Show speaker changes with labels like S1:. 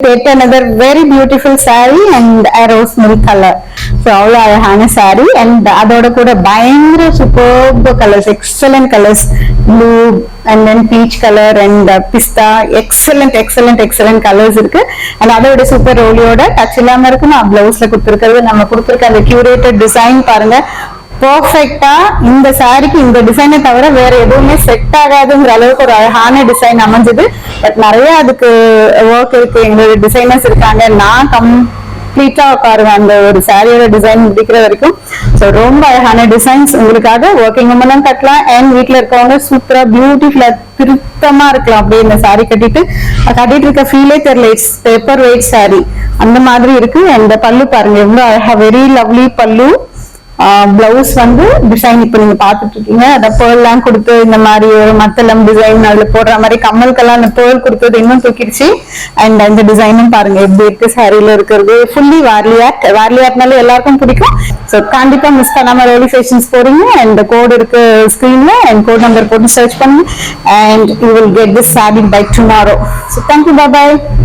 S1: Yet another very beautiful saree and a rose milk color. So all அழகான saree and அதோட கூட பயங்கர superb colors, excellent colors, blue and then peach color and pista, excellent colors இருக்கு. and அதோட super ரோலியோட touch இல்லாம இருக்கு. நான் பிளவுஸ்ல கொடுத்திருக்கிறது நம்ம கொடுத்திருக்க அந்த curated design பாருங்க. பர்ஃபெக்டா இந்த சாரிக்கு இந்த டிசைனை தவிர வேற எதுவுமே செட் ஆகாதுங்கிற அளவுக்கு ஒரு அழகான டிசைன் அமைஞ்சது. பட் நிறைய அதுக்கு ஒர்க் இருக்கு, எங்களோட டிசைனர்ஸ் இருக்காங்க. நான் கம்ப்ளீட்டா உட்காருவேன் அந்த ஒரு சாரியோட டிசைன் முடிக்கிற வரைக்கும். ஸோ ரொம்ப அழகான டிசைன்ஸ் உங்களுக்காக ஒர்க்கிங் உமனும் கட்டலாம் அண்ட் வீட்டுல இருக்கவங்க சூப்பரா பியூட்டிஃபுல்லா திருத்தமா இருக்கலாம். அப்படியே இந்த சாரி கட்டிட்டு இருக்க ஃபீலே தெரியல. இட்ஸ் பேப்பர் வெயிட் சாரி அந்த மாதிரி இருக்கு. அந்த பல்லு பாருங்க எவ்வளவு அழகா, வெரி லவ்லி பல்லு. பிளவுஸ் வந்து டிசைன் இப்ப நீங்க பாத்துட்டு இருக்கீங்க. அதை பேர்லாம் கொடுத்து இந்த மாதிரி ஒரு மத்தளம் டிசைன் அதுல போடுற மாதிரி கம்மல்கெல்லாம் அந்த பேர் கொடுத்தது இன்னும் தூக்கிடுச்சு. அண்ட் அந்த டிசைனும் பாருங்க எப்படி இருக்கு சாரியில இருக்கிறது. ஃபுல்லி வார்லியாட்னால எல்லாருக்கும் பிடிக்கும். ஸோ கண்டிப்பா மிஸ் பண்ணாம ரோலி ஃபேஷன்ஸ் போறீங்க. அண்ட் கோட் இருக்கு ஸ்கிரீன்ல அண்ட் கோட் நம்பர் போட்டு சர்ச் பண்ணுங்க. And you will get this sari by tomorrow. So thank you, bye.